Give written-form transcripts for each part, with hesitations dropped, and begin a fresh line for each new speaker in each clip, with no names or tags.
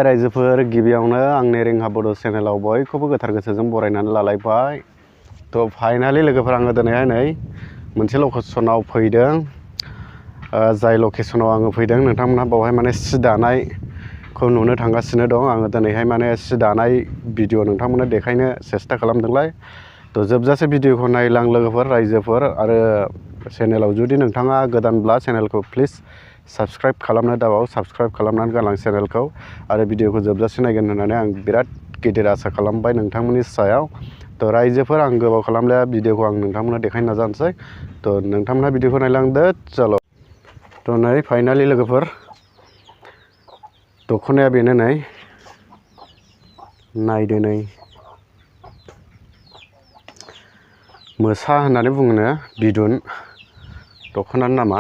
खुलुमबाय रायजोफोर गिबियावनो आंनि रिंहा बड' चेनेलाव बयखौबो गोथार गोसोजों बरायनानै लालायबाय। थ' फाइनालि लोगोफोर आङो दिनैहाय नै मोनसे लकेसनाव फैदों। जाय लकेसनाव आङो फैदों नोंथांमोनहा बावहाय माने सि दानायखौ नुनो थांगासिनो दं। आङो दिनैहाय माने सि दानाय भिडिअ नोंथांमोननो देखायनो सेस्था खालामदोंलाय। थ' जोबजासे भिडिअखौ नायलां लोगोफोर रायजोफोर आरो चेनेलाव जुदि नोंथाङा गोदानब्ला चेनेलखौ प्लिज साबस्क्राइब खालामनो दाबाव साबस्क्राइब खालामनानै गालां चेनेलखौ आरो भिडिअखौ जोबजासे नायगोन होननानै आं बिराद गिदिर आसा खालामबाय नोंथांमोननि सायाव। थ' रायजोफोर आं गोबाव खालामलाया भिडिअखौ आं नोंथांमोननो देखायनो नाजानोसै। थ' नोंथांमोनहा भिडिअखौ नायलांदो चल'। थ' नै फाइनालि लोगोफोर दख'नाया बेनो नै नायदो नै मोसा होननानै बुङोनो बिदन दख'नानि नामा।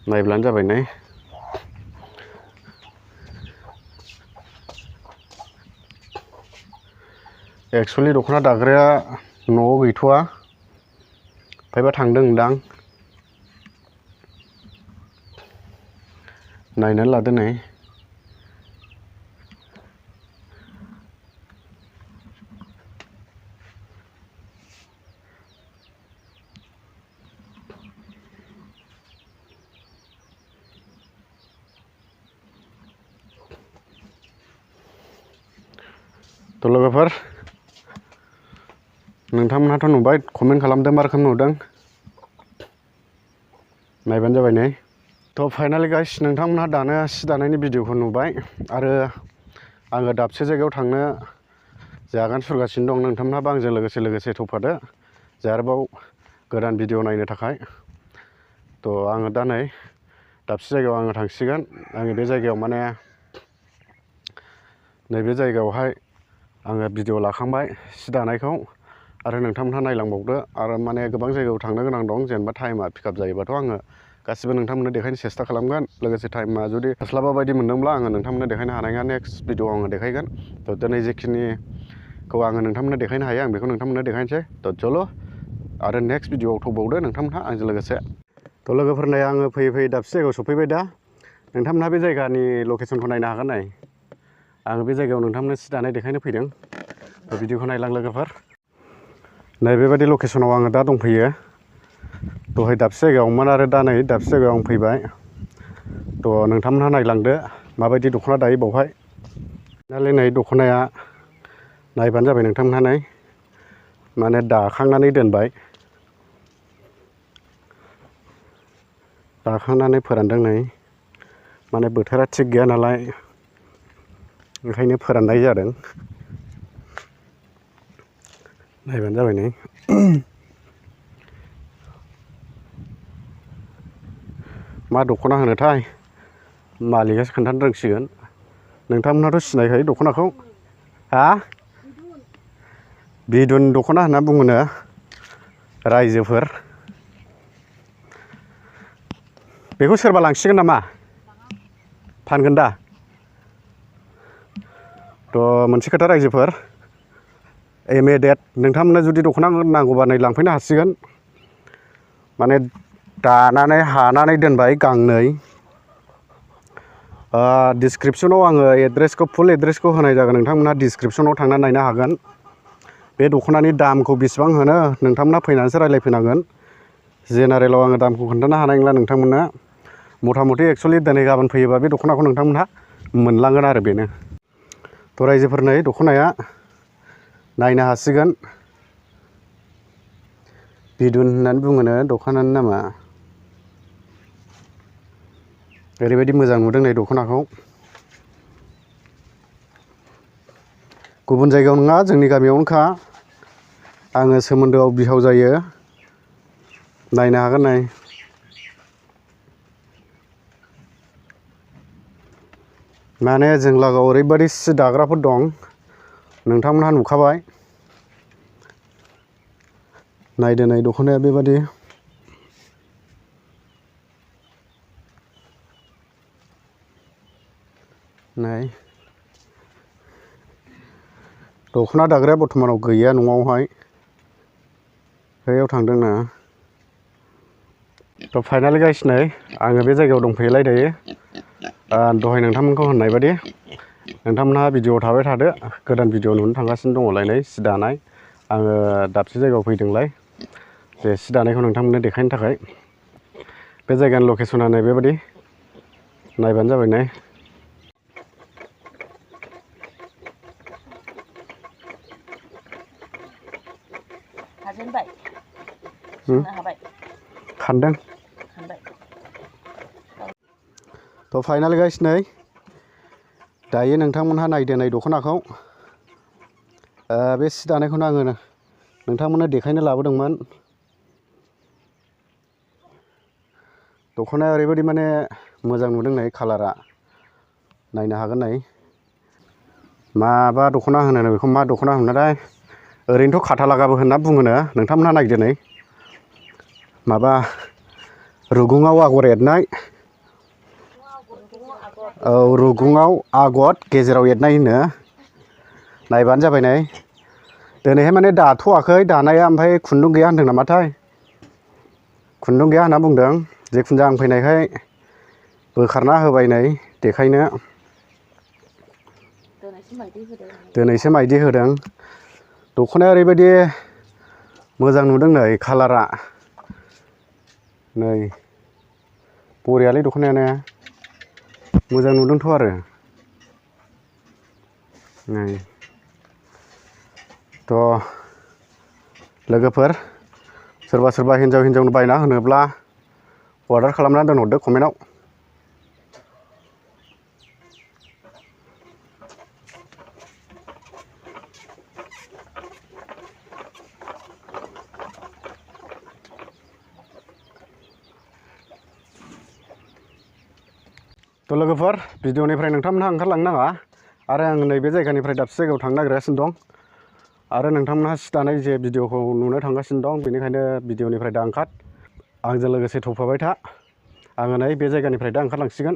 नायब्लानो जाबाय नै एक्सुवेलि दख'ना दाग्राया न'आव गैथ'वा फायबा थांदोंदां नायनानै लादो नै थ' लोगोफोर नोंथांमोनहाथ' नुबाय कमेन्ट खालामदों मा रोखोम नुदों नायबानो जाबाय नै। थ' फाइनालि गाइस नोंथांमोनहा दानो सि दानायनि भिडिअखौ नुबाय आरो आङो दाबसे जायगायाव थांनो जे आगान सुरगासिनो दं। नोंथांमोनहाबो आंजों लोगोसे थौफादो जे आरोबाव गोदान भिडिअ नायनो थाखाय। थ' आङो दा नै दाबसे जायगायाव आङो थांसिगोन। आङो बे जायगायाव माने नैबे जायगायावहाय आङो भिडिअ लाखांबाय सि दानायखौ आरो नोंथांमोनहा नायलांबावदो आरो माने गोबां जायगायाव थांनो गोनां दं। जेनेबा टाइमा पिकआप जायोबाथ' आङो गासिबो नोंथांमोननो देखायनो सेस्था खालामगोन। लोगोसे टाइमा जुदि हास्लाबा बायदि मोनदोंब्ला आङो नोंथांमोननो देखायनो हानाय नङा। नेक्स्ट भिडिअ आङो देखायगोन। थ' दिनै जेखिनिखौ आङो नोंथांमोननो देखायनो हायो आं बेखौ नोंथांमोननो देखायनोसै। थ' चल' आरो नेक्स्ट भिडिअआव थौबावदो नोंथांमोनहा आंजों लोगोसे। थ' लोगोफोर नै आङो फैयै फैयै दाबसे जायगायाव सफैबाय दा। नोंथांमोनहा बे जायगानि लकेसनखौ नायनो हागोन नाय। आङो बे जायगायाव नोंथांमोननो सि दानाय देखायनो फैदों। थ' भिडिअखौ नायलां लोगोफोर नै बेबायदि लकेसनाव आङो दा दंफैयो। दहाय दाबसे जायगायावमोन आरो दा नै दाबसे जायगायाव आं फैबाय। थ' नोंथांमोनहा नायलांदो माबायदि दख'ना दायो बावहाय। नालाय नै दख'नाया नायबानो जाबाय नोंथांमोनहा नै माने दाखांनानै दोनबाय दाखांनानै फोरानदों नै माने बोथोरा थिग गैया नालाय ओंखायनो फोराननाय जादों। नायबानो जाबाय नै मा दख'ना होनोथाय मालिकआसो खोन्थानो रोंसिगोन। नोंथांमोनहाथ' सिनायखायो दख'नाखौ हा बिदन दख'ना होनना बुङोनो रायजोफोर। बेखौ सोरबा लांसिगोन नामा फानगोन दा। थ' मोनसे खोथा रायजोफोर इमिडियेट नोंथांमोननो जुदि दख'ना नांगौबा नै लांफैनो हासिगोन। माने दानानै हानानै दोनबाय गांनै। डिसक्रिपसनाव आङो एड्रेसखौ फुल एड्रेसखौ होनाय जागोन। नोंथांमोनहा डिसक्रिपसनाव थांनानै नायनो हागोन। बे दख'नानि दामखौ बेसेबां होनो नोंथांमोनहा फैनानैसो रायज्लायफैनांगोन। जेनेरेलाव आङो दामखौ खोन्थानो हानाय नंला नोंथांमोननो। मथा मथि एक्सुवेलि दिनै गाबोन फैयोबा बे दख'नाखौ नोंथांमोनहा मोनलांगोन आरो बेनो। थ' रायजोफोर नै दख'नाया नायनो हासिगोन। बिदन होननानै बुङोनो दख'नानि नामा। ओरैबायदि मोजां नुदों नै दख'नाखौ। गुबुन जायगायाव नङा जोंनि गामियावनोखा। आङो सोमोन्दोआव बिहाव जायो। नायनो हागोन नाय माने जों लागोआव ओरैबायदि सि दाग्राफोर दं नोंथांमोनहा नुखाबाय। नायदो नै दख'नाया बेबादि नाय दख'ना दाग्राया बर्थमानाव गैया न'आवहाय बैयाव थांदोंना। थ' फाइनालि गाइस नै आङो बे जायगायाव दंफैयोलाय दायो दहाय नोंथांमोनखौ होननाय बादि नोंथांमोनहा भिडिअ'आव थाबाय थादो गोदान भिडिअ नुनो थांगासिनो दङलाय नै सि दानाय आङो दाबसे जायगायाव फैदोंलाय जे सि दानायखौ नोंथांमोननो देखायनो थाखाय बे जायगानि लकेसना नै बेबादि नायबानो जाबाय नै
हाजेनबाय
खानदों थ' फाइनाल गाइस नै दायो नोंथांमोनहा नायदो नै दख'नाखौ बे सि दानायखौनो आङो नोंथांमोननो देखायनो लाबोदोंमोन दख'नाया ओरैबायदि माने मोजां नुदों नै कालारा नायनो हागोन नै माबा दख'ना होनो बेखौ मा दख'ना होनोथाय ओरैनोथ' खाथा लागाबो होनना बुङोनो नोंथांमोनहा नायदो नै माबा रुगुङाव आगर एरनाय औ रुगुङाव आगर गेजेराव एरनाय होनो नायबानो जाबाय नै दिनैहाय माने दाथ'वाखै दानाया ओमफ्राय खुन्दुं गैया होनदों नामाथाय खुन्दुं गैया होनना बुंदों जिखुनु जाया आं फैनायखाय बोखारना होबाय नै देखायनो दिनैसो माइदि होदों दख'नाया ओरैबायदि मोजां नुदों नै कालारा नै बरियालै दख'नायानो मोजां नुदोंथ' आरो नै थ' लोगोफोर सोरबा सोरबा हिन्जावनो बायना होनोब्ला अर्डार खालामनानै दोनहरदो कमेन्टआव थ' लोगोफोर भिडिअनिफ्राय नोंथांमोनहा ओंखारलांनो नाङा आरो आं नैबे जायगानिफ्राय दाबसे जायगायाव थांनो नागिरगासिनो दं आरो नोंथांमोनहा सि दानाय जे भिडिअखौ नुनो थांगासिनो दं बेनिखायनो भिडिअनिफ्राय दा ओंखार आंजों लोगोसे थफाबाय था आङो नै बे जायगानिफ्राय दा ओंखारलांसिगोन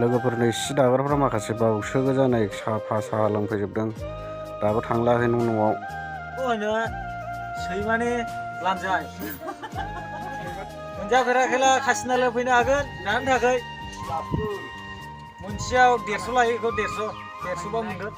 लोगोफोरनि सि दाग्राफ्रा माखासे बावसो गोजानाय साफा साहा लोंफैजोबदों दाबो थांलाखै न'आव
सैमानि लान्जाय मोनजाफेराखैला खासिनालाय फैनो हागोन दानो थाखाय मोनसेयाव 150 लायो बेखौ 150 बा मोनगोन